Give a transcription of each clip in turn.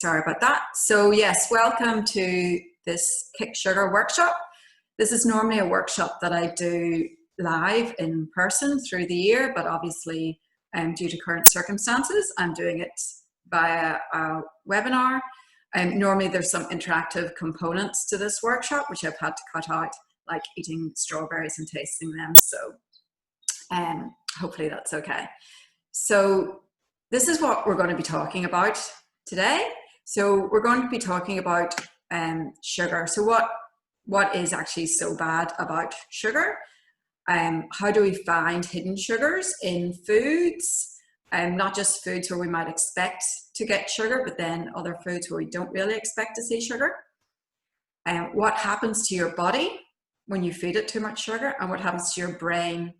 Sorry about that. So yes, welcome to this Kick Sugar workshop. This is normally a workshop that I do live in person through the year, but obviously due to current circumstances, I'm doing it via a webinar. Normally there's some interactive components to this workshop, which I've had to cut out, like eating strawberries and tasting them. So hopefully that's okay. So this is what we're going to be talking about today. So we're going to be talking about sugar. So what is actually so bad about sugar? How do we find hidden sugars in foods? Not just foods where we might expect to get sugar, but then other foods where we don't really expect to see sugar. What happens to your body when you feed it too much sugar, and what happens to your brain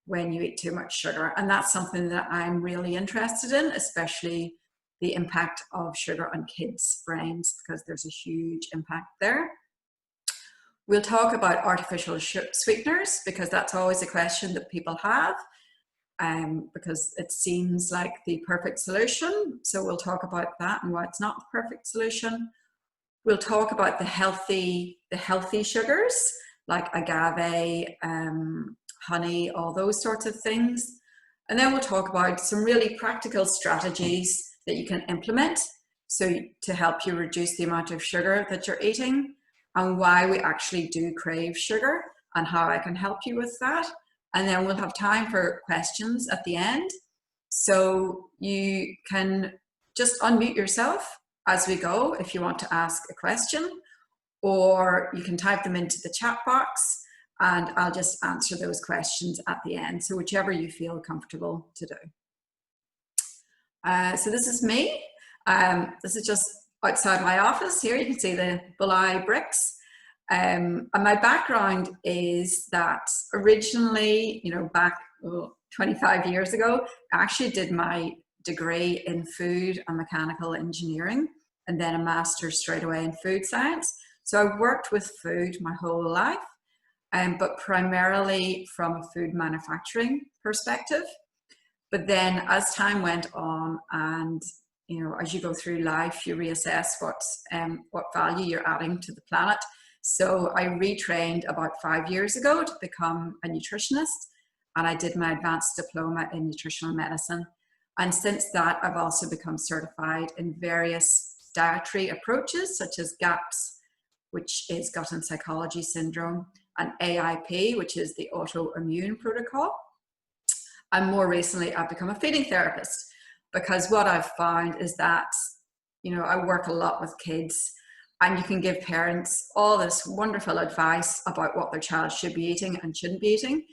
when you eat too much sugar. And that's something that I'm really interested in, especially the impact of sugar on kids' brains, because there's a huge impact there. We'll talk about artificial sweeteners, because that's always a question that people have, because it seems like the perfect solution. So we'll talk about that and why it's not the perfect solution. We'll talk about the healthy sugars, like agave, honey, all those sorts of things. And then we'll talk about some really practical strategies that you can implement to help you reduce the amount of sugar that you're eating, and why we actually do crave sugar and how I can help you with that. And then we'll have time for questions at the end. So you can just unmute yourself as we go if you want to ask a question, or you can type them into the chat box and I'll just answer those questions at the end. So whichever you feel comfortable to do. So this is me. This is just outside my office here. You can see the Bulli bricks. And my background is that originally, back 25 years ago, I actually did my degree in food and mechanical engineering, and then a master's straight away in food science. So I've worked with food my whole life. But primarily from a food manufacturing perspective. But then as time went on, and as you go through life, you reassess what value you're adding to the planet. So I retrained about 5 years ago to become a nutritionist, and I did my advanced diploma in nutritional medicine. And since that, I've also become certified in various dietary approaches, such as GAPS, which is gut and psychology syndrome, and AIP, which is the autoimmune protocol. And more recently, I've become a feeding therapist, because what I've found is that, I work a lot with kids, and you can give parents all this wonderful advice about what their child should be eating and shouldn't be eating.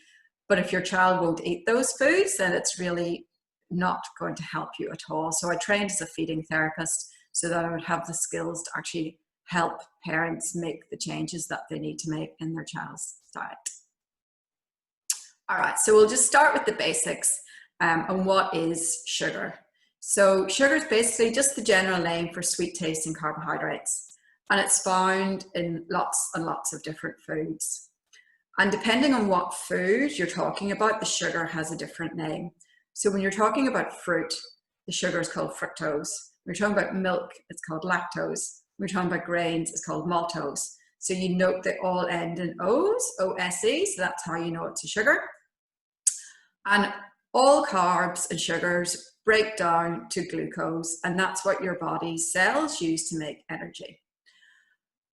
But if your child won't eat those foods, then it's really not going to help you at all. So I trained as a feeding therapist so that I would have the skills to actually help parents make the changes that they need to make in their child's diet. All right, so we'll just start with the basics and what is sugar. So sugar is basically just the general name for sweet tasting carbohydrates, and it's found in lots and lots of different foods. And depending on what food you're talking about, the sugar has a different name. So when you're talking about fruit, the sugar is called fructose. When you're talking about milk, it's called lactose. We're talking about grains, it's called maltose. So you note they all end in O's, O-S-E, so that's how you know it's a sugar. And all carbs and sugars break down to glucose, and that's what your body's cells use to make energy.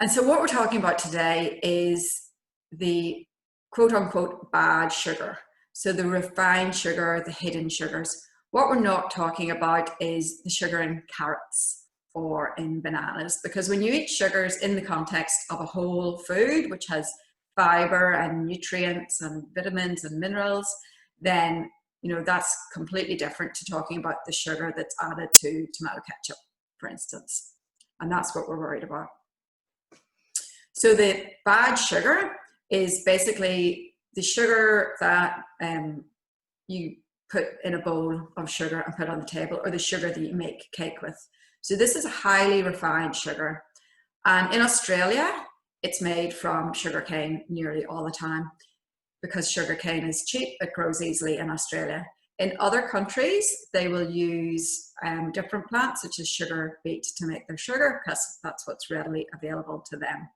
And so what we're talking about today is the quote unquote bad sugar. So the refined sugar, the hidden sugars. What we're not talking about is the sugar in carrots or in bananas, because when you eat sugars in the context of a whole food, which has fiber and nutrients and vitamins and minerals, then that's completely different to talking about the sugar that's added to tomato ketchup, for instance. And that's what we're worried about. So the bad sugar is basically the sugar that you put in a bowl of sugar and put on the table, or the sugar that you make cake with. So this is a highly refined sugar. And in Australia, it's made from sugarcane nearly all the time, because sugarcane is cheap, it grows easily in Australia. In other countries, they will use different plants, such as sugar beet, to make their sugar, because that's what's readily available to them.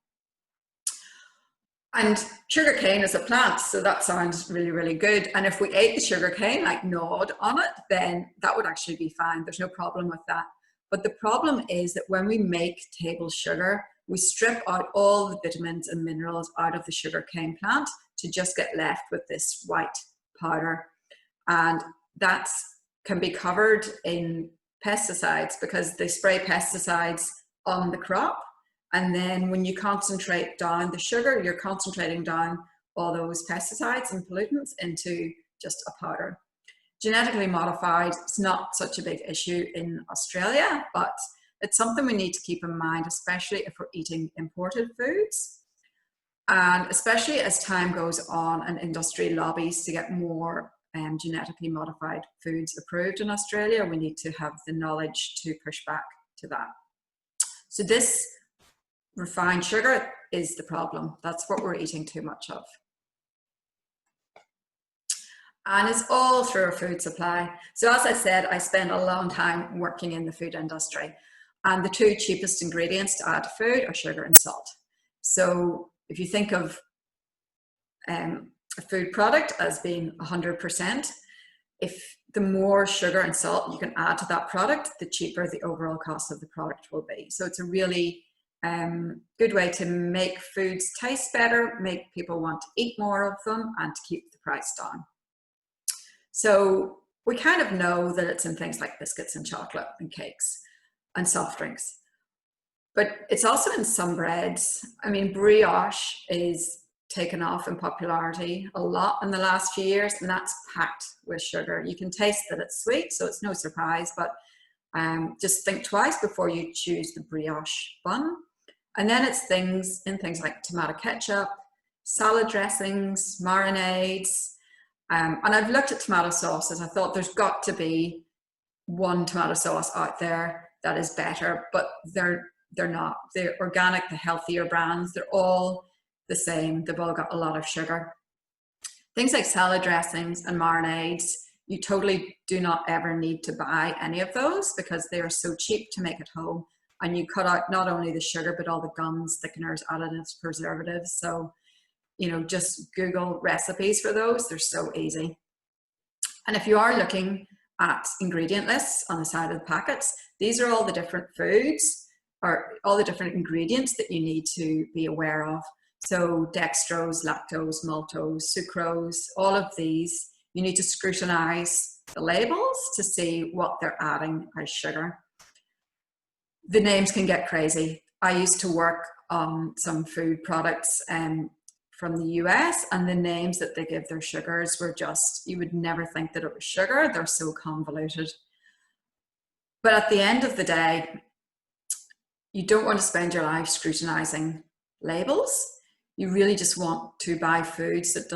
And sugar cane is a plant, so that sounds really, really good. And if we ate the sugar cane, like gnawed on it, then that would actually be fine. There's no problem with that. But the problem is that when we make table sugar, we strip out all the vitamins and minerals out of the sugar cane plant to just get left with this white powder. And that can be covered in pesticides, because they spray pesticides on the crop. And then when you concentrate down the sugar, you're concentrating down all those pesticides and pollutants into just a powder. Genetically modified is not such a big issue in Australia, but it's something we need to keep in mind, especially if we're eating imported foods. And especially as time goes on and industry lobbies to get more genetically modified foods approved in Australia, we need to have the knowledge to push back to that. So this refined sugar is the problem. That's what we're eating too much of. And it's all through our food supply. So as I said, I spent a long time working in the food industry, and the two cheapest ingredients to add to food are sugar and salt. So if you think of a food product as being 100%, if the more sugar and salt you can add to that product, the cheaper the overall cost of the product will be. So it's a really good way to make foods taste better, make people want to eat more of them, and to keep the price down. So we kind of know that it's in things like biscuits and chocolate and cakes and soft drinks, but it's also in some breads. I mean, brioche is taken off in popularity a lot in the last few years, and that's packed with sugar. You can taste that it's sweet, so it's no surprise, but just think twice before you choose the brioche bun. And then it's things like tomato ketchup, salad dressings, marinades. And I've looked at tomato sauces. I thought there's got to be one tomato sauce out there that is better, but they're not. They're organic, the healthier brands. They're all the same. They've all got a lot of sugar. Things like salad dressings and marinades, you totally do not ever need to buy any of those, because they are so cheap to make at home. And you cut out not only the sugar, but all the gums, thickeners, additives, preservatives. So, you know, just Google recipes for those. They're so easy. And if you are looking at ingredient lists on the side of the packets, these are all the different foods or all the different ingredients that you need to be aware of. So dextrose, lactose, maltose, sucrose, all of these, you need to scrutinize the labels to see what they're adding as sugar. The names can get crazy. I used to work on some food products from the US, and the names that they give their sugars were just, you would never think that it was sugar. They're so convoluted. But at the end of the day, you don't want to spend your life scrutinizing labels. You really just want to buy foods that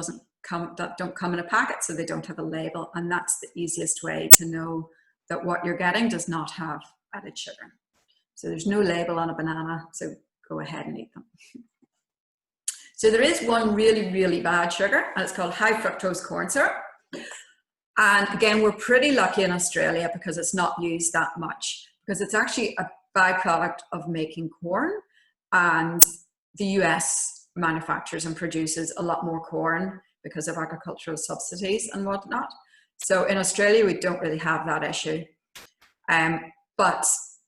don't come in a packet, so they don't have a label. And that's the easiest way to know that what you're getting does not have added sugar. So there's no label on a banana, so go ahead and eat them. So there is one really, really bad sugar, and it's called high fructose corn syrup. And again, we're pretty lucky in Australia because it's not used that much, because it's actually a byproduct of making corn, and the US manufactures and produces a lot more corn because of agricultural subsidies and whatnot. So in Australia, we don't really have that issue. But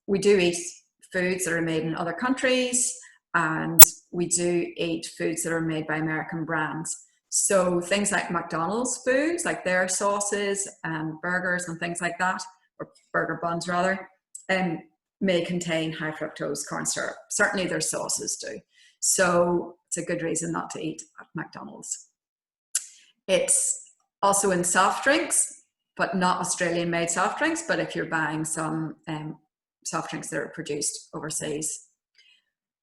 we do eat foods that are made in other countries, and we do eat foods that are made by American brands. So things like McDonald's foods, like their sauces and burgers and things like that, or burger buns rather, may contain high fructose corn syrup. Certainly their sauces do. So it's a good reason not to eat at McDonald's. It's also in soft drinks, but not Australian made soft drinks, but if you're buying some soft drinks that are produced overseas.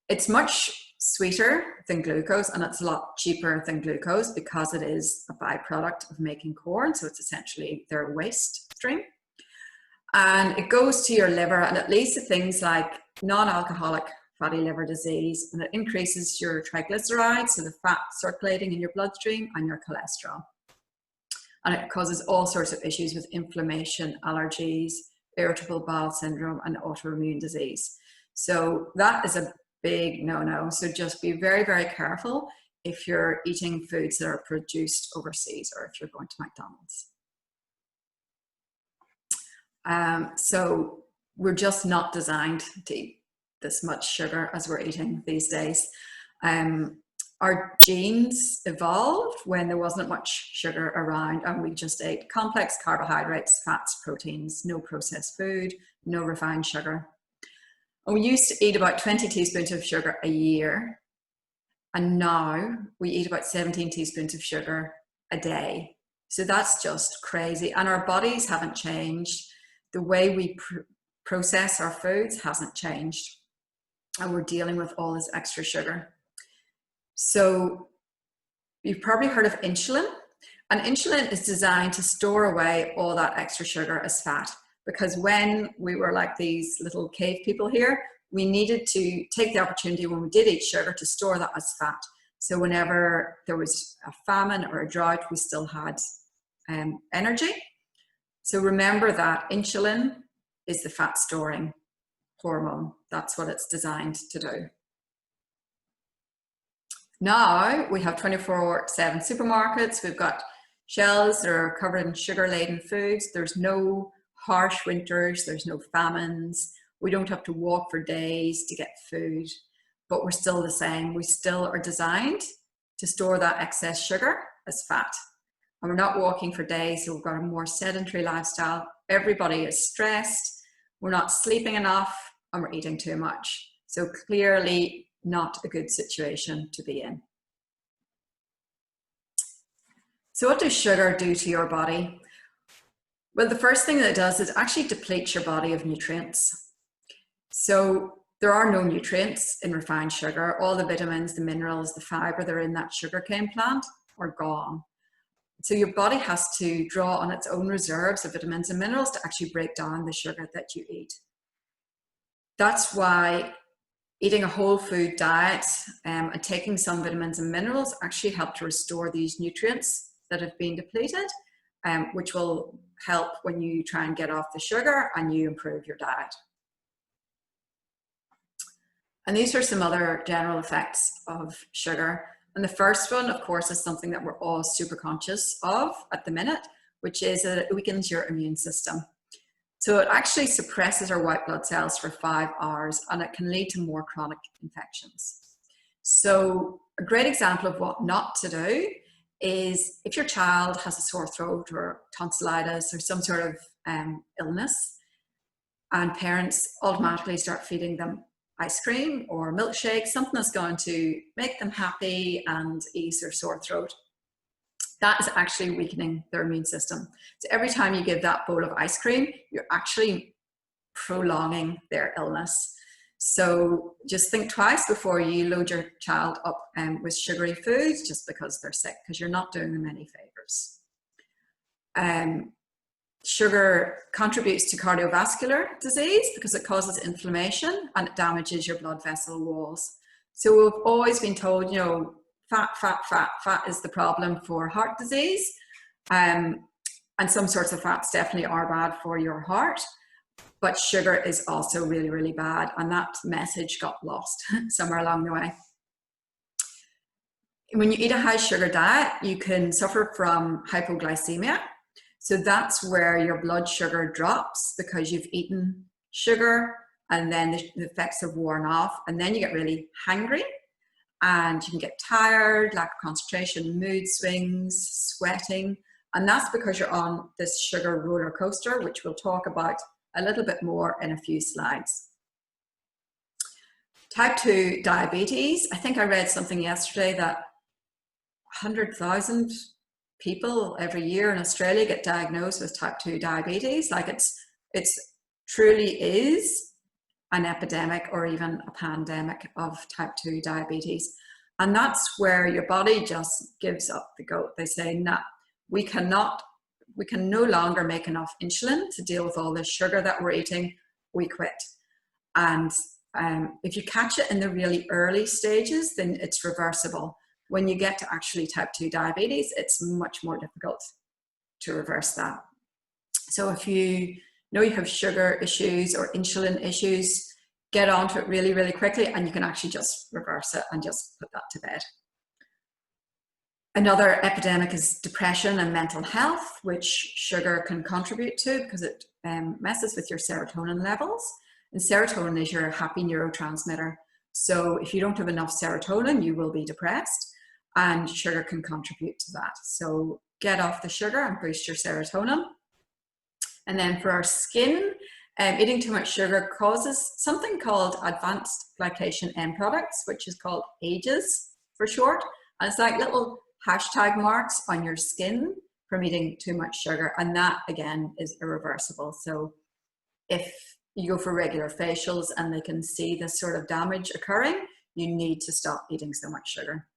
It's much sweeter than glucose, and it's a lot cheaper than glucose because it is a byproduct of making corn. So it's essentially their waste stream. And it goes to your liver, and it leads to things like non-alcoholic fatty liver disease, and it increases your triglycerides, so the fat circulating in your bloodstream, and your cholesterol. and it causes all sorts of issues with inflammation, allergies, irritable bowel syndrome, and autoimmune disease. So that is a big no-no. So just be very, very careful if you're eating foods that are produced overseas, or if you're going to McDonald's. So we're just not designed to eat this much sugar as we're eating these days. Our genes evolved when there wasn't much sugar around, and we just ate complex carbohydrates, fats, proteins, no processed food, no refined sugar. And we used to eat about 20 teaspoons of sugar a year, and now we eat about 17 teaspoons of sugar a day. So that's just crazy. And our bodies haven't changed. The way we process our foods hasn't changed. And we're dealing with all this extra sugar. So you've probably heard of insulin. And insulin is designed to store away all that extra sugar as fat. Because when we were like these little cave people here, we needed to take the opportunity when we did eat sugar to store that as fat. So whenever there was a famine or a drought, we still had energy. So remember that insulin is the fat storing hormone. That's what it's designed to do. Now we have 24/7 supermarkets. We've got shelves that are covered in sugar-laden foods. There's no harsh winters. There's no famines. We don't have to walk for days to get food, but we're still the same. We still are designed to store that excess sugar as fat. And we're not walking for days, so we've got a more sedentary lifestyle. Everybody is stressed. We're not sleeping enough, and we're eating too much. So clearly not a good situation to be in. So what does sugar do to your body? Well, the first thing that it does is actually depletes your body of nutrients. So there are no nutrients in refined sugar. All the vitamins, the minerals, the fiber that are in that sugarcane plant are gone. So your body has to draw on its own reserves of vitamins and minerals to actually break down the sugar that you eat. That's why eating a whole food diet and taking some vitamins and minerals actually help to restore these nutrients that have been depleted, which will help when you try and get off the sugar and you improve your diet. And these are some other general effects of sugar. And the first one, of course, is something that we're all super conscious of at the minute, which is that it weakens your immune system. So it actually suppresses our white blood cells for 5 hours, and it can lead to more chronic infections. So a great example of what not to do is if your child has a sore throat or tonsillitis or some sort of illness, and parents automatically start feeding them ice cream or milkshake, something that's going to make them happy and ease their sore throat, that is actually weakening their immune system. So every time you give that bowl of ice cream, you're actually prolonging their illness. So just think twice before you load your child up with sugary foods just because they're sick, because you're not doing them any favors. Sugar contributes to cardiovascular disease because it causes inflammation and it damages your blood vessel walls. So we've always been told, you know, fat is the problem for heart disease. And some sorts of fats definitely are bad for your heart, but sugar is also really, really bad. And that message got lost somewhere along the way. When you eat a high sugar diet, you can suffer from hypoglycemia. So that's where your blood sugar drops because you've eaten sugar and then the effects have worn off, and then you get really hungry and you can get tired, lack of concentration, mood swings, sweating, and that's because you're on this sugar roller coaster, which we'll talk about a little bit more in a few slides. Type 2 diabetes. I think I read something yesterday that 100,000 people every year in Australia get diagnosed with type 2 diabetes. Like it's truly is an epidemic or even a pandemic of type 2 diabetes. And that's where your body just gives up the goat. They say, nah, we can no longer make enough insulin to deal with all this sugar that we're eating. We quit. And if you catch it in the really early stages, then it's reversible. When you get to actually type 2 diabetes, it's much more difficult. to reverse that. So if you know you have sugar issues or insulin issues, get onto it really, really quickly, and you can actually just reverse it and just put that to bed. Another epidemic is depression and mental health, which sugar can contribute to because it messes with your serotonin levels. And serotonin is your happy neurotransmitter. So if you don't have enough serotonin, you will be depressed, and sugar can contribute to that. So get off the sugar and boost your serotonin. And then for our skin, eating too much sugar causes something called advanced glycation end products, which is called AGEs for short. And it's like little hashtag marks on your skin from eating too much sugar. And that, again, is irreversible. So if you go for regular facials and they can see this sort of damage occurring, you need to stop eating so much sugar.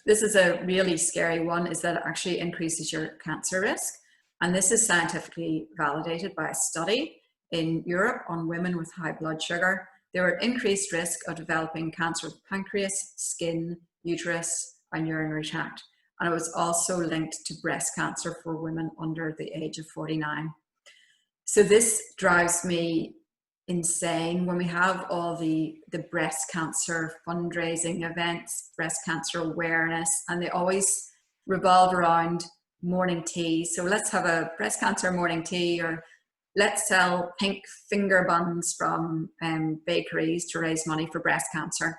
This is a really scary one, is that it actually increases your cancer risk. And this is scientifically validated by a study in Europe on women with high blood sugar. They were at increased risk of developing cancer of the pancreas, skin, uterus, and urinary tract. And it was also linked to breast cancer for women under the age of 49. So this drives me insane when we have all the breast cancer fundraising events, breast cancer awareness, and they always revolve around morning tea. So let's have a breast cancer morning tea, or let's sell pink finger buns from bakeries to raise money for breast cancer.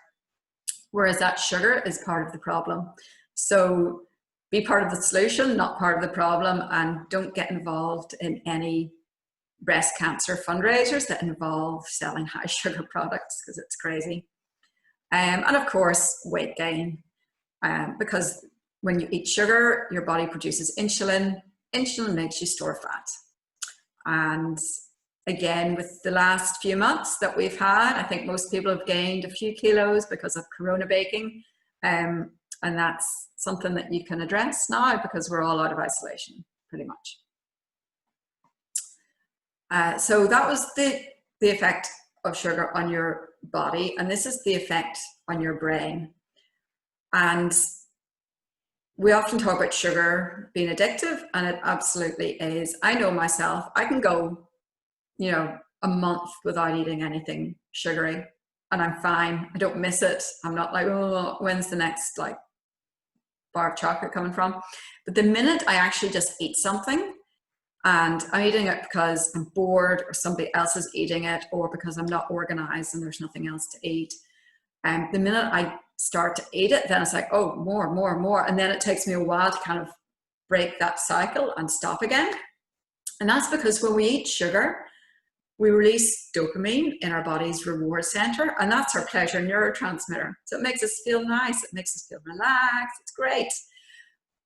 Whereas that sugar is part of the problem. So be part of the solution, not part of the problem, and don't get involved in any breast cancer fundraisers that involve selling high sugar products, because it's crazy. And of course, weight gain, because when you eat sugar, your body produces insulin. Insulin makes you store fat. And again, with the last few months that we've had, I think most people have gained a few kilos because of Corona baking. And that's something that you can address now because we're all out of isolation, pretty much. So that was the effect of sugar on your body, and this is the effect on your brain. And we often talk about sugar being addictive, and it absolutely is. I know myself, I can go, a month without eating anything sugary, and I'm fine. I don't miss it. I'm not like, oh, when's the next bar of chocolate coming from? But the minute I actually just eat something, and I'm eating it because I'm bored or somebody else is eating it, or because I'm not organized and there's nothing else to eat. And the minute I start to eat it, then it's like, oh, more. And then it takes me a while to kind of break that cycle and stop again. And that's because when we eat sugar, we release dopamine in our body's reward center, and that's our pleasure neurotransmitter. So it makes us feel nice. It makes us feel relaxed. It's great.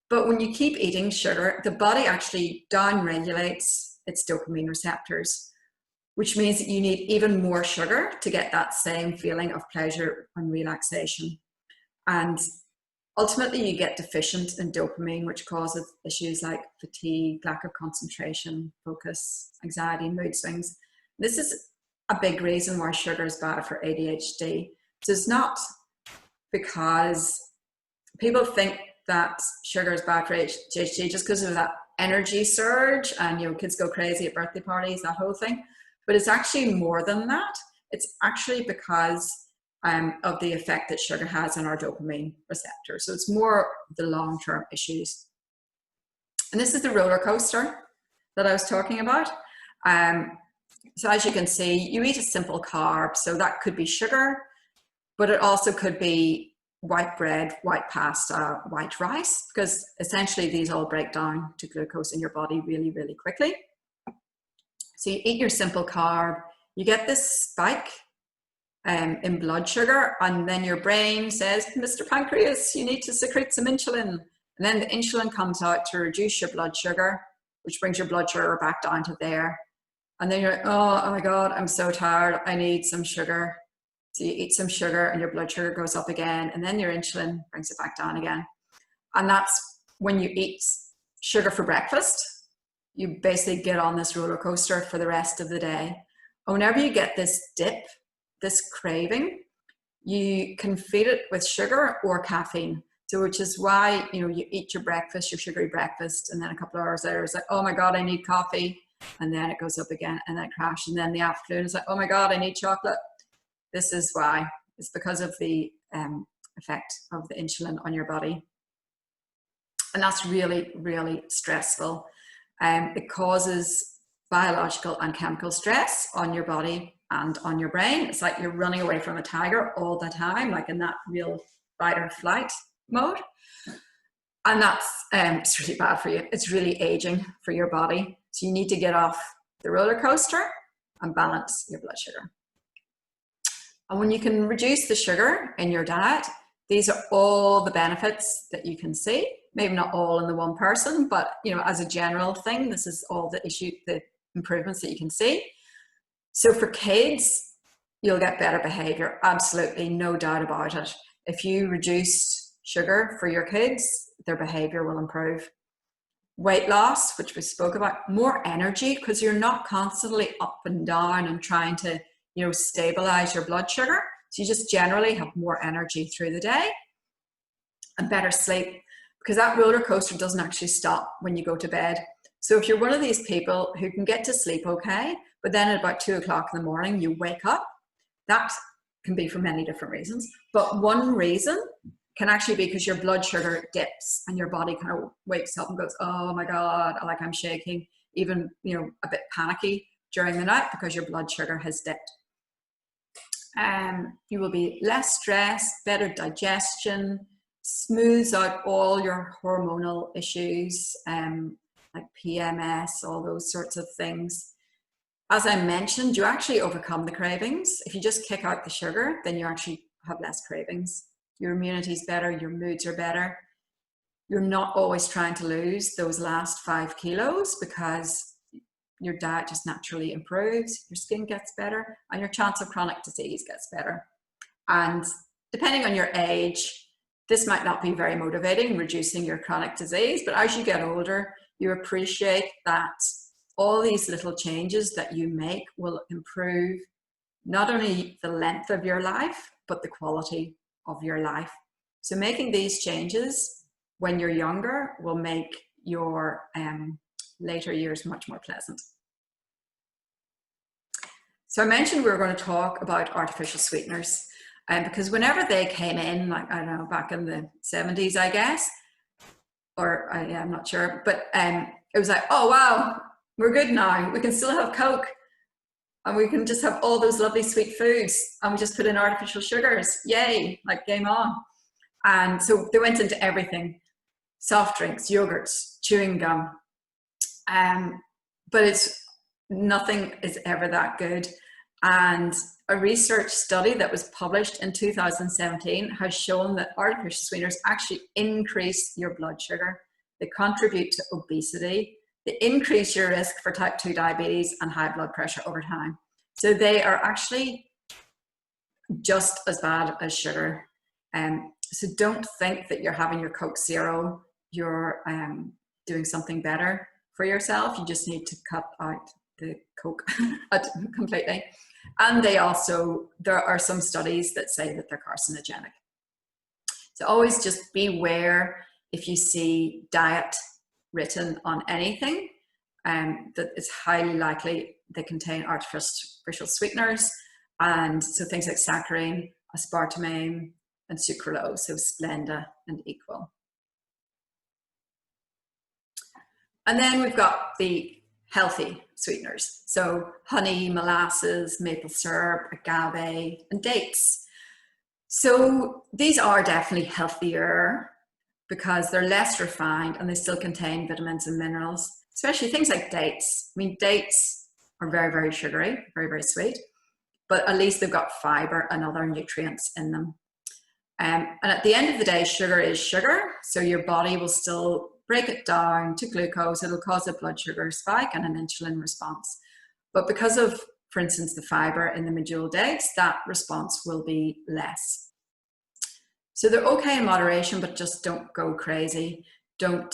But when you keep eating sugar, the body actually down-regulates its dopamine receptors, which means that you need even more sugar to get that same feeling of pleasure and relaxation. And ultimately, you get deficient in dopamine, which causes issues like fatigue, lack of concentration, focus, anxiety, mood swings. This is a big reason why sugar is bad for ADHD. So it's not because people think that sugar is bad for ADHD just because of that energy surge and kids go crazy at birthday parties, that whole thing. But it's actually more than that. It's actually because of the effect that sugar has on our dopamine receptor. So it's more the long-term issues. And this is the roller coaster that I was talking about. So as you can see, you eat a simple carb. So that could be sugar, but it also could be white bread, white pasta, white rice, because essentially these all break down to glucose in your body really, really quickly. So you eat your simple carb, you get this spike in blood sugar, and then your brain says, Mr. Pancreas, you need to secrete some insulin. And then the insulin comes out to reduce your blood sugar, which brings your blood sugar back down to there. And then you're like, oh my God, I'm so tired, I need some sugar. So you eat some sugar and your blood sugar goes up again, and then your insulin brings it back down again. And that's when you eat sugar for breakfast, you basically get on this roller coaster for the rest of the day. And whenever you get this dip, this craving, you can feed it with sugar or caffeine. So which is why, you know, you eat your breakfast, your sugary breakfast, and then a couple of hours later it's like, oh my God, I need coffee. And then it goes up again and then crash. And then the afternoon it's like, oh my God, I need chocolate. This is why. It's because of the effect of the insulin on your body. And that's really, really stressful. It causes biological and chemical stress on your body and on your brain. It's like you're running away from a tiger all the time, like in that real fight or flight mode. And that's it's really bad for you. It's really aging for your body. So you need to get off the roller coaster and balance your blood sugar. And when you can reduce the sugar in your diet, these are all the benefits that you can see. Maybe not all in the one person, but you know, as a general thing, this is all the improvements that you can see. So for kids, you'll get better behavior. Absolutely, no doubt about it. If you reduce sugar for your kids, their behavior will improve. Weight loss, which we spoke about, more energy, because you're not constantly up and down and trying to, you know, stabilize your blood sugar. So you just generally have more energy through the day, and better sleep, because that roller coaster doesn't actually stop when you go to bed. So if you're one of these people who can get to sleep okay, but then at about 2 o'clock in the morning, you wake up, that can be for many different reasons. But one reason can actually be because your blood sugar dips and your body kind of wakes up and goes, oh my God, like I'm shaking, even, you know, a bit panicky during the night because your blood sugar has dipped. You will be less stressed, better digestion, smooths out all your hormonal issues, like PMS, all those sorts of things. As I mentioned, you actually overcome the cravings. If you just kick out the sugar, then you actually have less cravings. Your immunity is better, your moods are better. You're not always trying to lose those last 5 kilos because your diet just naturally improves, your skin gets better, and your chance of chronic disease gets better. And depending on your age, this might not be very motivating, reducing your chronic disease, but as you get older, you appreciate that all these little changes that you make will improve not only the length of your life, but the quality of your life. So making these changes when you're younger will make your later years much more pleasant. So I mentioned we were going to talk about artificial sweeteners, because whenever they came in, like, I don't know, back in the 70s, I guess, or I'm not sure, but it was like, oh wow, we're good now. We can still have Coke and we can just have all those lovely sweet foods and we just put in artificial sugars. Yay, like game on. And so they went into everything, soft drinks, yogurts, chewing gum. But nothing is ever that good. And a research study that was published in 2017 has shown that artificial sweeteners actually increase your blood sugar. They contribute to obesity. They increase your risk for type 2 diabetes and high blood pressure over time. So they are actually just as bad as sugar. So don't think that you're having your Coke Zero, you're doing something better for yourself. You just need to cut out the Coke completely. And there are some studies that say that they're carcinogenic. So always just beware if you see diet written on anything, that it's highly likely they contain artificial sweeteners. And so things like saccharin, aspartame, and sucralose, so Splenda and Equal. And then we've got the healthy sweeteners. So honey, molasses, maple syrup, agave, and dates. So these are definitely healthier because they're less refined and they still contain vitamins and minerals, especially things like dates. I mean, dates are very, very sugary, very, very sweet, but at least they've got fiber and other nutrients in them. And at the end of the day, sugar is sugar. So your body will still break it down to glucose. It'll cause a blood sugar spike and an insulin response. But because of, for instance, the fiber in the medjool dates, that response will be less. So they're okay in moderation, but just don't go crazy. Don't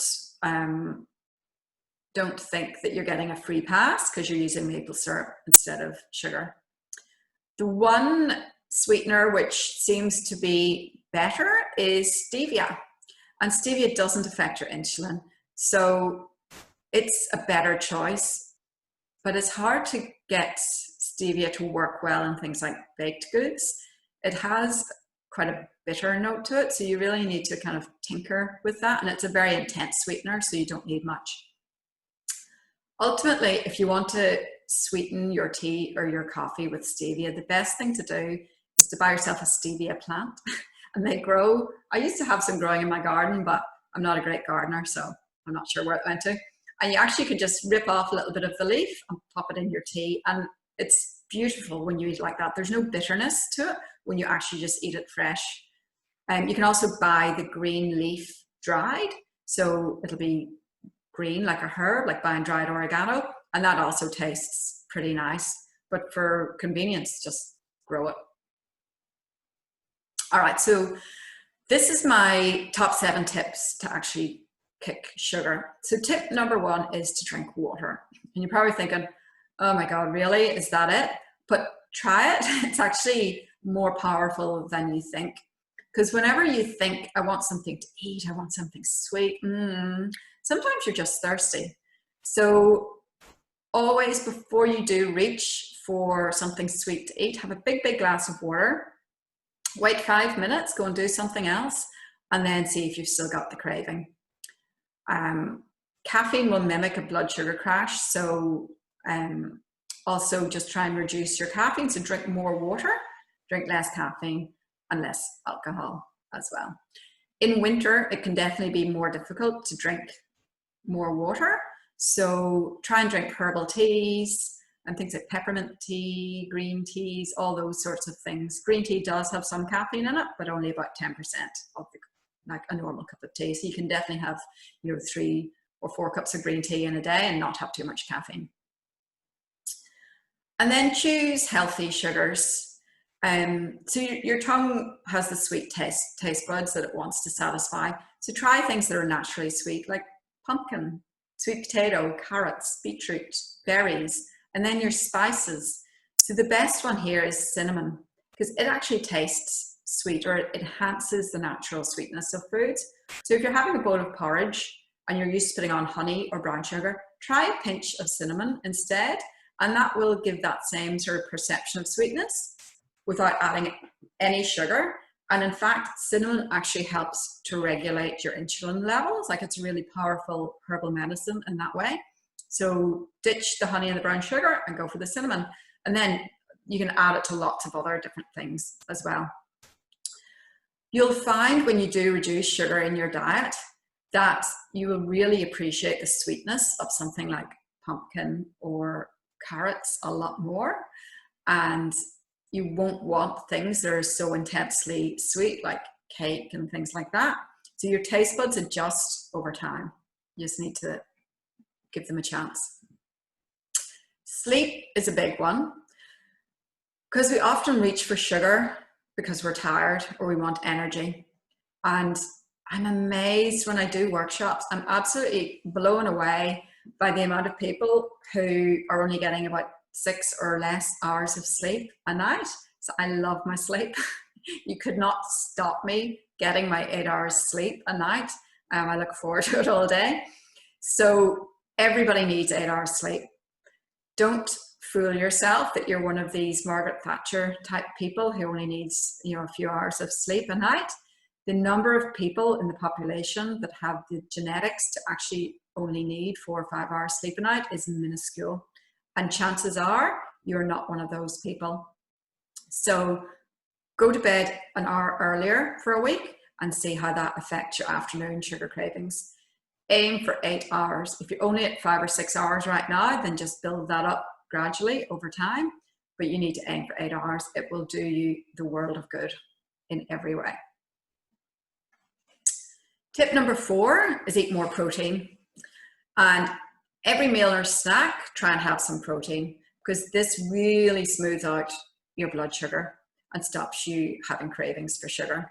think that you're getting a free pass because you're using maple syrup instead of sugar. The one sweetener which seems to be better is stevia. And stevia doesn't affect your insulin. So it's a better choice, but it's hard to get stevia to work well in things like baked goods. It has quite a bitter note to it, so you really need to kind of tinker with that. And it's a very intense sweetener, so you don't need much. Ultimately, if you want to sweeten your tea or your coffee with stevia, the best thing to do is to buy yourself a stevia plant. And they grow. I used to have some growing in my garden, but I'm not a great gardener, so I'm not sure where it went to. And you actually could just rip off a little bit of the leaf and pop it in your tea. And it's beautiful when you eat like that. There's no bitterness to it when you actually just eat it fresh. And you can also buy the green leaf dried. So it'll be green like a herb, like buying dried oregano. And that also tastes pretty nice. But for convenience, just grow it. All right, so this is my top 7 tips to actually kick sugar. So tip number 1 is to drink water. And you're probably thinking, oh my God, really? Is that it? But try it. It's actually more powerful than you think. Because whenever you think, I want something to eat, I want something sweet, sometimes you're just thirsty. So always before you do reach for something sweet to eat, have a big, big glass of water. Wait 5 minutes, go and do something else, and then see if you've still got the craving. Caffeine will mimic a blood sugar crash, so also just try and reduce your caffeine. So drink more water, drink less caffeine, and less alcohol as well. In winter, it can definitely be more difficult to drink more water. So try and drink herbal teas and things like peppermint tea, green teas, all those sorts of things. Green tea does have some caffeine in it, but only about 10% of like a normal cup of tea. So you can definitely have, 3 or 4 cups of green tea in a day and not have too much caffeine. And then choose healthy sugars. So your tongue has the sweet taste buds that it wants to satisfy. So try things that are naturally sweet, like pumpkin, sweet potato, carrots, beetroot, berries, and then your spices. So the best one here is cinnamon, because it actually tastes sweet, or it enhances the natural sweetness of foods. So if you're having a bowl of porridge and you're used to putting on honey or brown sugar, try a pinch of cinnamon instead, and that will give that same sort of perception of sweetness without adding any sugar. And in fact, cinnamon actually helps to regulate your insulin levels. Like, it's a really powerful herbal medicine in that way. So ditch the honey and the brown sugar and go for the cinnamon. And then you can add it to lots of other different things as well. You'll find when you do reduce sugar in your diet that you will really appreciate the sweetness of something like pumpkin or carrots a lot more. And you won't want things that are so intensely sweet, like cake and things like that. So your taste buds adjust over time. You just need to give them a chance. Sleep is a big one, because we often reach for sugar because we're tired or we want energy. And I'm amazed when I do workshops, I'm absolutely blown away by the amount of people who are only getting about 6 or less hours of sleep a night. So I love my sleep. You could not stop me getting my 8 hours sleep a night. I look forward to it all day. So everybody needs 8 hours sleep. Don't fool yourself that you're one of these Margaret Thatcher type people who only needs, a few hours of sleep a night. The number of people in the population that have the genetics to actually only need 4 or 5 hours sleep a night is minuscule. And chances are you're not one of those people. So go to bed an hour earlier for a week and see how that affects your afternoon sugar cravings. Aim for 8 hours. If you're only at 5 or 6 hours right now, then just build that up gradually over time. But you need to aim for 8 hours. It will do you the world of good in every way. Tip number 4 is eat more protein. And every meal or snack, try and have some protein, because this really smooths out your blood sugar and stops you having cravings for sugar.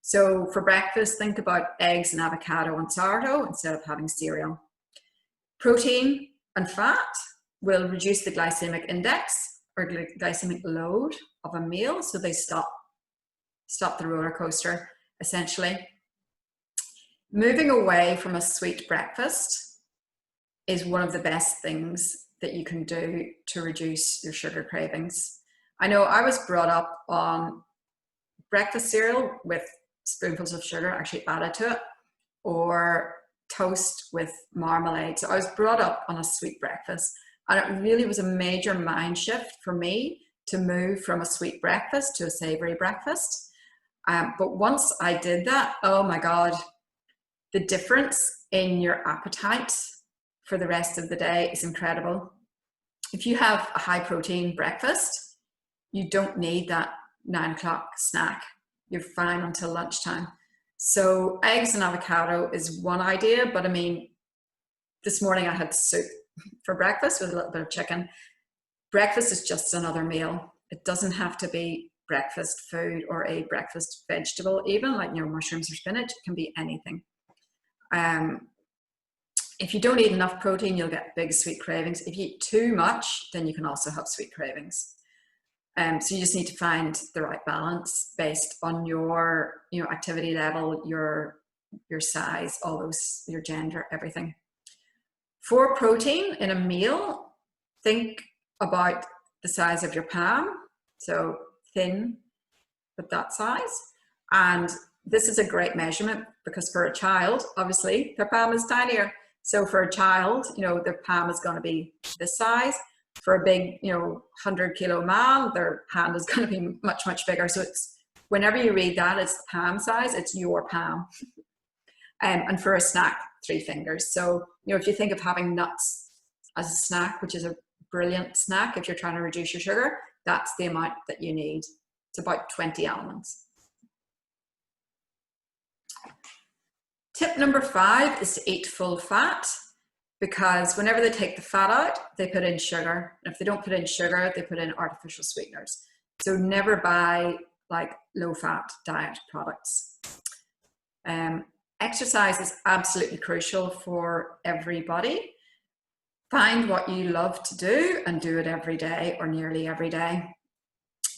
So for breakfast, think about eggs and avocado and sourdough instead of having cereal. Protein and fat will reduce the glycemic index or glycemic load of a meal, so they stop the roller coaster, essentially. moving away from a sweet breakfast is one of the best things that you can do to reduce your sugar cravings. I know I was brought up on breakfast cereal with spoonfuls of sugar actually added to it, or toast with marmalade. So I was brought up on a sweet breakfast, and it really was a major mind shift for me to move from a sweet breakfast to a savory breakfast. But once I did that, oh my God, the difference in your appetite for the rest of the day is incredible. If you have a high protein breakfast, you don't need that 9 o'clock snack. You're fine until lunchtime. So eggs and avocado is one idea, but I mean, this morning I had soup for breakfast with a little bit of chicken. Breakfast is just another meal. It doesn't have to be breakfast food or a breakfast vegetable, even like, you know, mushrooms or spinach. It can be anything. If you don't eat enough protein, you'll get big sweet cravings. If you eat too much, then you can also have sweet cravings. So you just need to find the right balance based on your, you know, activity level, your size, all those, your gender, everything. For protein in a meal, think about the size of your palm, so thin, but that size. And this is a great measurement because for a child, obviously, their palm is tinier. So for a child, you know, their palm is going to be this size. For a big, you know, 100-kilo man, their hand is going to be much, much bigger. So it's, whenever you read that, it's palm size, it's your palm. And for a snack, 3 fingers. So, you know, if you think of having nuts as a snack, which is a brilliant snack, if you're trying to reduce your sugar, that's the amount that you need. It's about 20 almonds. Tip number 5 is to eat full fat, because whenever they take the fat out, they put in sugar. And if they don't put in sugar, they put in artificial sweeteners. So never buy like low-fat diet products. Exercise is absolutely crucial for everybody. Find what you love to do and do it every day or nearly every day,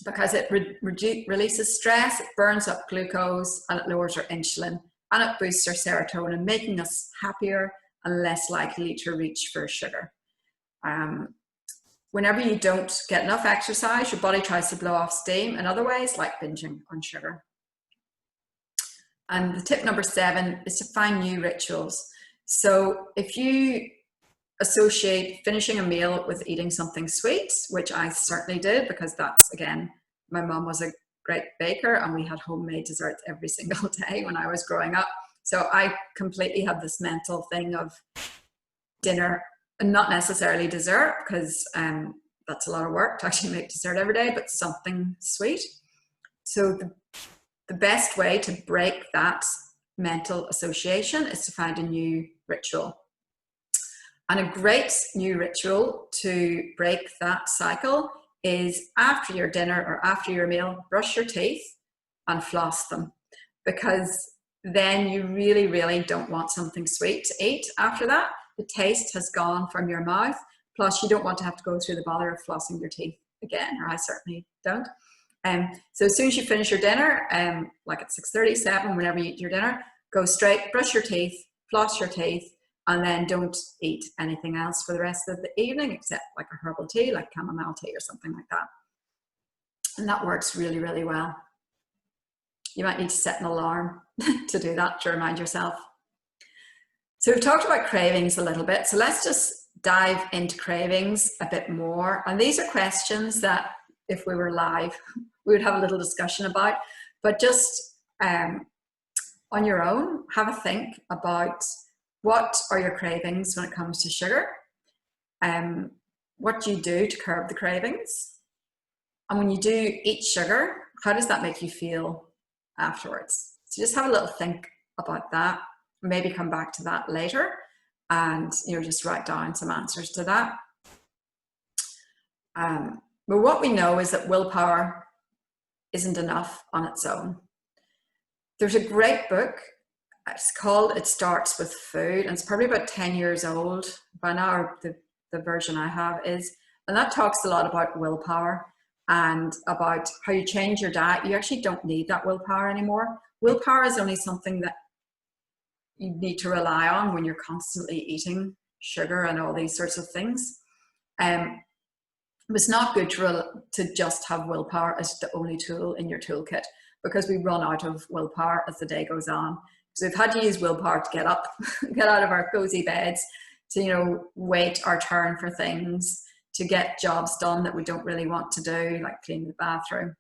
because it releases stress, it burns up glucose, and it lowers our insulin, and it boosts our serotonin, making us happier and less likely to reach for sugar. Whenever you don't get enough exercise, your body tries to blow off steam in other ways, like binging on sugar. And the tip number 7 is to find new rituals. So if you associate finishing a meal with eating something sweet, which I certainly did, because that's, again, my mom was a great baker and we had homemade desserts every single day when I was growing up. So I completely had this mental thing of dinner, and not necessarily dessert, because that's a lot of work to actually make dessert every day, but something sweet. So the best way to break that mental association is to find a new ritual. And a great new ritual to break that cycle is after your dinner or after your meal, brush your teeth and floss them, because then you really, really don't want something sweet to eat after that. The taste has gone from your mouth, plus you don't want to have to go through the bother of flossing your teeth again, or I certainly don't. So as soon as you finish your dinner, like at 6:30, 7, whenever you eat your dinner, go straight, brush your teeth, floss your teeth, and then don't eat anything else for the rest of the evening, except like a herbal tea, like chamomile tea or something like that. And that works really, really well. You might need to set an alarm to do that, to remind yourself. So we've talked about cravings a little bit. So let's just dive into cravings a bit more. And these are questions that if we were live, we would have a little discussion about, but just on your own, have a think about what are your cravings when it comes to sugar? What do you do to curb the cravings? And when you do eat sugar, how does that make you feel afterwards? So just have a little think about that. Maybe come back to that later and, you know, just write down some answers to that. But what we know is that willpower isn't enough on its own. There's a great book. It's called It Starts With Food, and it's probably about 10 years old by now, or the version I have is, and that talks a lot about willpower and about how you change your diet. You actually don't need that willpower anymore. Willpower is only something that you need to rely on when you're constantly eating sugar and all these sorts of things. It's not good to just have willpower as the only tool in your toolkit, because we run out of willpower as the day goes on. So we've had to use willpower to get up, get out of our cozy beds, to, you know, wait our turn for things, to get jobs done that we don't really want to do, like clean the bathroom.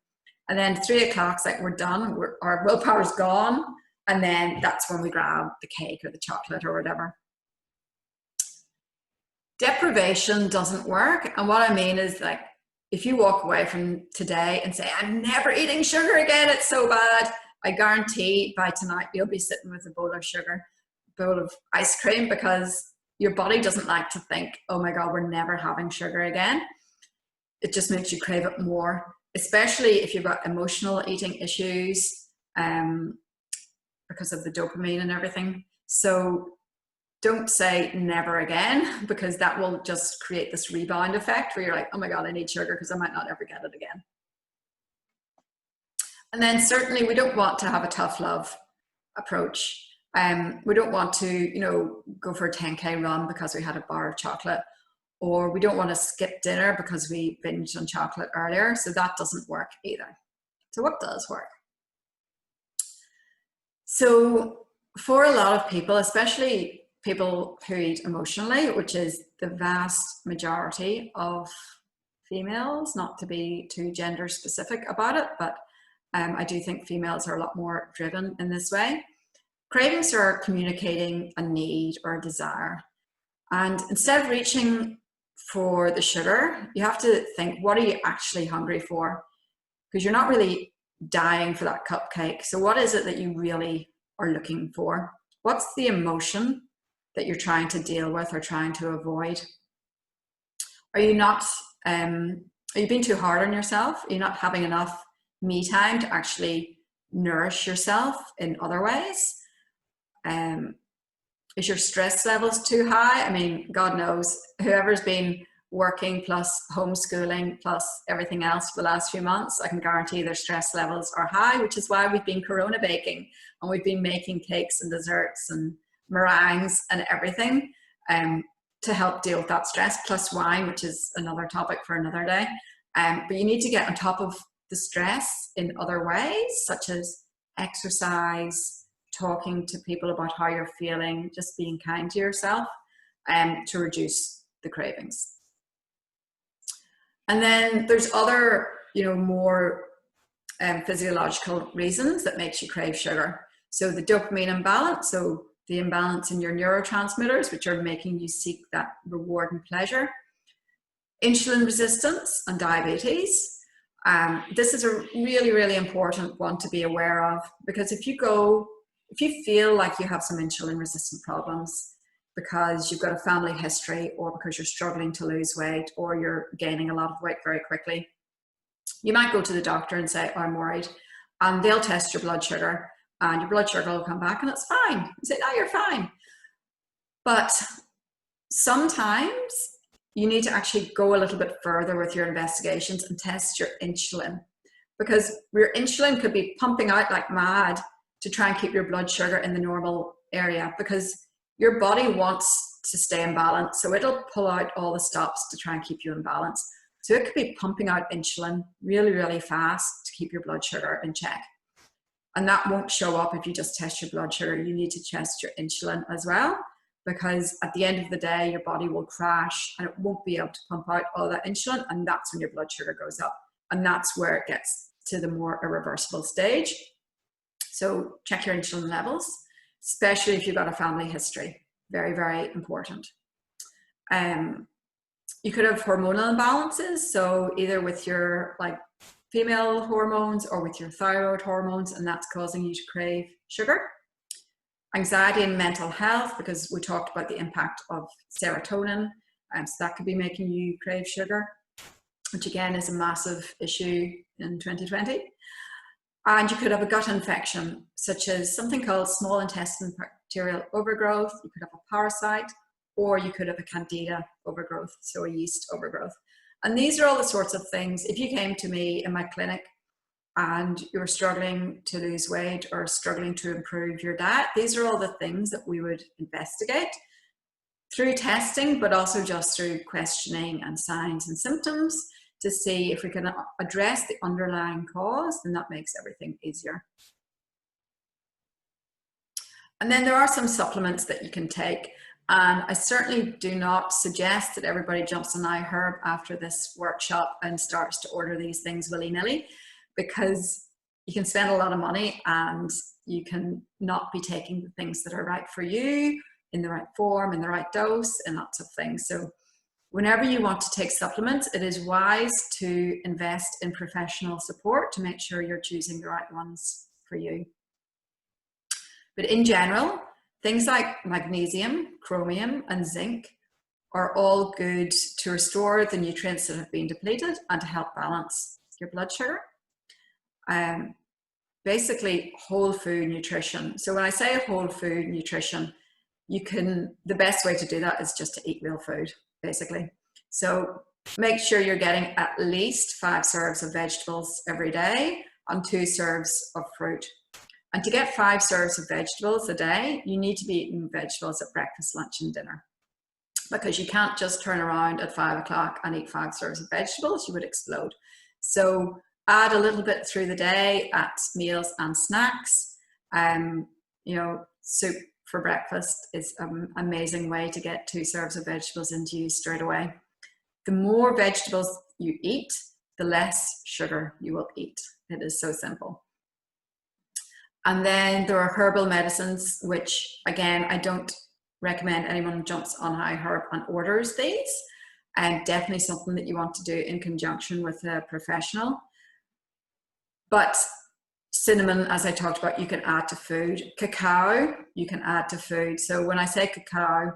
And then 3 o'clock's like, we're done, our willpower's gone. And then that's when we grab the cake or the chocolate or whatever. Deprivation doesn't work. And what I mean is, like, if you walk away from today and say, I'm never eating sugar again, it's so bad, I guarantee by tonight you'll be sitting with a bowl of sugar, bowl of ice cream, because your body doesn't like to think, oh my God, we're never having sugar again. It just makes you crave it more, especially if you've got emotional eating issues because of the dopamine and everything. So don't say never again, because that will just create this rebound effect where you're like, oh my God, I need sugar because I might not ever get it again. And then certainly we don't want to have a tough love approach. We don't want to, you know, go for a 10K run because we had a bar of chocolate, or we don't want to skip dinner because we binged on chocolate earlier. So that doesn't work either. So what does work? So for a lot of people, especially people who eat emotionally, which is the vast majority of females, not to be too gender specific about it, but I do think females are a lot more driven in this way. Cravings are communicating a need or a desire. And instead of reaching for the sugar, you have to think, what are you actually hungry for? Because you're not really dying for that cupcake. So what is it that you really are looking for? What's the emotion that you're trying to deal with or trying to avoid? Are you being too hard on yourself? Are you not having enough me time to actually nourish yourself in other ways? Is your stress levels too high? I mean, God knows, whoever's been working plus homeschooling plus everything else for the last few months, I can guarantee their stress levels are high, which is why we've been Corona baking and we've been making cakes and desserts and meringues and everything to help deal with that stress, plus wine, which is another topic for another day. But you need to get on top of the stress in other ways, such as exercise, talking to people about how you're feeling, just being kind to yourself, to reduce the cravings. And then there's other, you know, more physiological reasons that makes you crave sugar. So the dopamine imbalance, so the imbalance in your neurotransmitters, which are making you seek that reward and pleasure. Insulin resistance and diabetes. This is a really, really important one to be aware of, because if you feel like you have some insulin resistant problems because you've got a family history, or because you're struggling to lose weight, or you're gaining a lot of weight very quickly, you might go to the doctor and say, oh, I'm worried, and they'll test your blood sugar and your blood sugar will come back and it's fine. You say, no, you're fine. But sometimes you need to actually go a little bit further with your investigations and test your insulin, because your insulin could be pumping out like mad to try and keep your blood sugar in the normal area, because your body wants to stay in balance. So it'll pull out all the stops to try and keep you in balance. So it could be pumping out insulin really, really fast to keep your blood sugar in check. And that won't show up if you just test your blood sugar. You need to test your insulin as well, because at the end of the day, your body will crash and it won't be able to pump out all that insulin. And that's when your blood sugar goes up. And that's where it gets to the more irreversible stage. So check your insulin levels, especially if you've got a family history. Very, very important. You could have hormonal imbalances. So either with your female hormones or with your thyroid hormones, and that's causing you to crave sugar. Anxiety and mental health, because we talked about the impact of serotonin, so that could be making you crave sugar, which again is a massive issue in 2020. And you could have a gut infection, such as something called small intestine bacterial overgrowth. You could have a parasite, or you could have a candida overgrowth, so a yeast overgrowth. And these are all the sorts of things. If you came to me in my clinic and you're struggling to lose weight or struggling to improve your diet, these are all the things that we would investigate through testing, but also just through questioning and signs and symptoms to see if we can address the underlying cause, then that makes everything easier. And then there are some supplements that you can take. And I certainly do not suggest that everybody jumps on iHerb after this workshop and starts to order these things willy-nilly, because you can spend a lot of money and you can not be taking the things that are right for you in the right form, in the right dose, and lots of things. So whenever you want to take supplements, it is wise to invest in professional support to make sure you're choosing the right ones for you. But in general, things like magnesium, chromium, and zinc are all good to restore the nutrients that have been depleted and to help balance your blood sugar. Basically, whole food nutrition. So when I say whole food nutrition, the best way to do that is just to eat real food, basically. So make sure you're getting at least 5 serves of vegetables every day and 2 serves of fruit. And to get 5 serves of vegetables a day, you need to be eating vegetables at breakfast, lunch, and dinner. Because you can't just turn around at 5 o'clock and eat 5 serves of vegetables, you would explode. So add a little bit through the day at meals and snacks. Soup for breakfast is an amazing way to get 2 serves of vegetables into you straight away. The more vegetables you eat, the less sugar you will eat. It is so simple. And then there are herbal medicines, which again, I don't recommend anyone jumps on iHerb and orders these. And definitely something that you want to do in conjunction with a professional. But cinnamon, as I talked about, you can add to food. Cacao, you can add to food. So when I say cacao,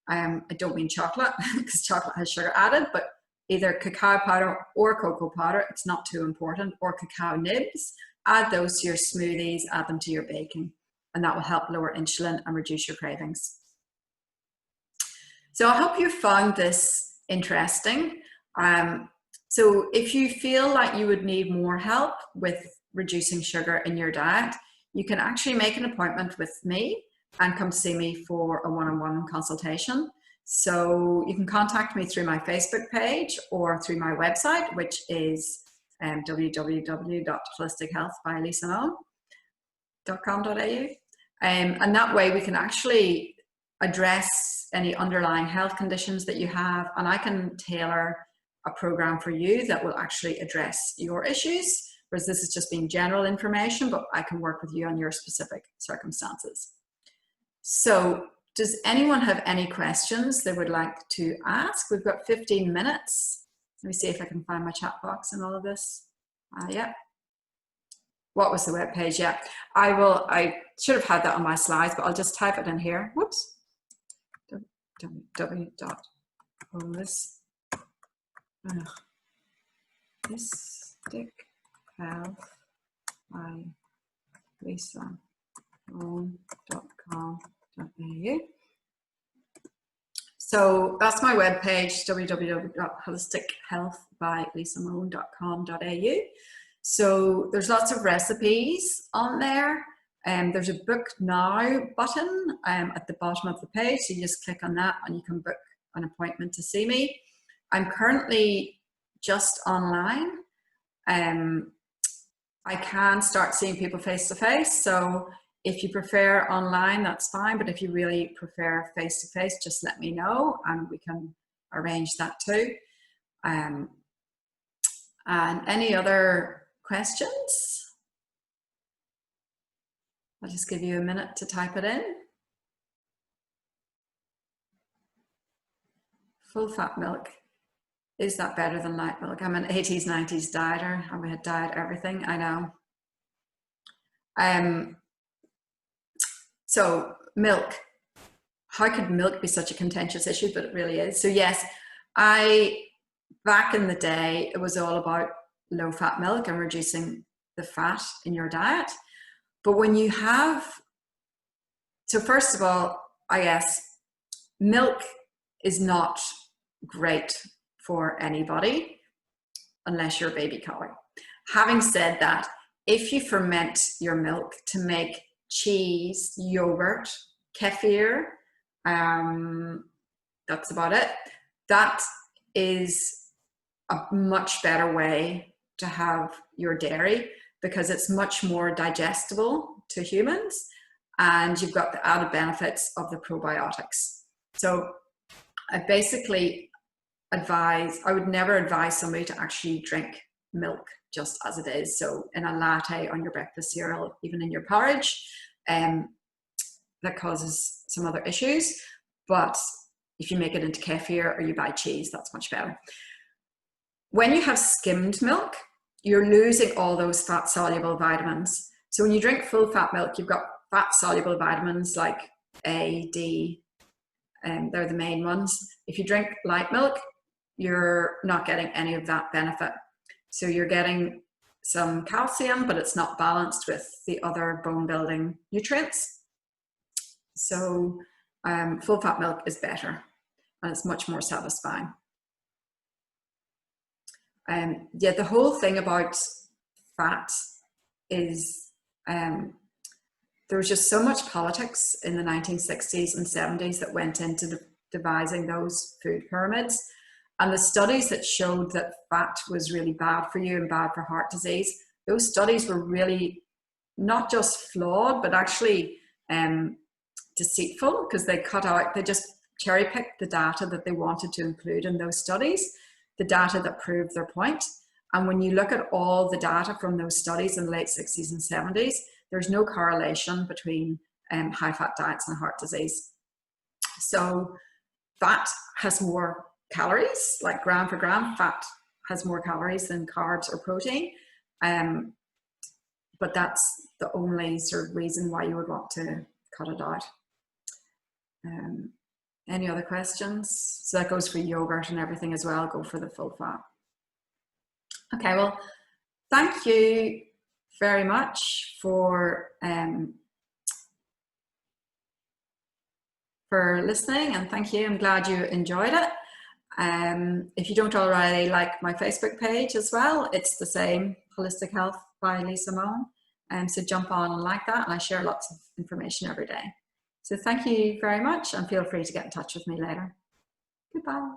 I don't mean chocolate, because chocolate has sugar added, but either cacao powder or cocoa powder, it's not too important, or cacao nibs. Add those to your smoothies, add them to your baking, and that will help lower insulin and reduce your cravings. So I hope you found this interesting. So if you feel like you would need more help with reducing sugar in your diet, you can actually make an appointment with me and come see me for a one-on-one consultation. So you can contact me through my Facebook page or through my website, which is www.holistichealthbylisamoan.com.au. And that way we can actually address any underlying health conditions that you have, and I can tailor a program for you that will actually address your issues, whereas this is just being general information, but I can work with you on your specific circumstances. So does anyone have any questions they would like to ask? We've got 15 minutes. Let me see if I can find my chat box and all of this. Yeah. What was the web page? Yeah, I should have had that on my slides, but I'll just type it in here. Whoops. www.holistichealthbylisamoan.com.au. So that's my webpage, www.holistichealthbylisamoan.com.au. So there's lots of recipes on there. There's a book now button at the bottom of the page. So you just click on that and you can book an appointment to see me. I'm currently just online. I can start seeing people face to face. So if you prefer online, that's fine. But if you really prefer face to face, just let me know and we can arrange that too. And any other questions? I'll just give you a minute to type it in. Full fat milk. Is that better than light milk? I'm an 80s, 90s dieter. I had diet everything, I know. So milk. How could milk be such a contentious issue? But it really is. So yes, back in the day, it was all about low fat milk and reducing the fat in your diet. But when you have, so first of all, I guess milk is not great for anybody unless you're a baby cow. Having said that, if you ferment your milk to make cheese, yogurt, kefir, that's about it. That is a much better way to have your dairy, because it's much more digestible to humans, and you've got the added benefits of the probiotics. So I basically I would never advise somebody to actually drink milk just as it is. So in a latte, on your breakfast cereal, even in your porridge, that causes some other issues. But if you make it into kefir or you buy cheese, that's much better. When you have skimmed milk, you're losing all those fat soluble vitamins. So when you drink full fat milk, you've got fat soluble vitamins like A, D, and they're the main ones. If you drink light milk, you're not getting any of that benefit. So you're getting some calcium, but it's not balanced with the other bone building nutrients. So full fat milk is better, and it's much more satisfying. Yeah, the whole thing about fat is there was just so much politics in the 1960s and 70s that went into devising those food pyramids. And the studies that showed that fat was really bad for you and bad for heart disease, those studies were really not just flawed, but actually deceitful, because they just cherry picked the data that they wanted to include in those studies, the data that proved their point. And when you look at all the data from those studies in the late 60s and 70s, there's no correlation between high fat diets and heart disease. So fat has more calories, like gram for gram, fat has more calories than carbs or protein. But that's the only sort of reason why you would want to cut it out. Any other questions? So that goes for yogurt and everything as well. Go for the full fat. Okay, well, thank you very much for listening, and thank you. I'm glad you enjoyed it. If you don't already like my Facebook page as well, it's the same, Holistic Health by Lisa Moan. So jump on and like that, and I share lots of information every day. So thank you very much, and feel free to get in touch with me later. Goodbye.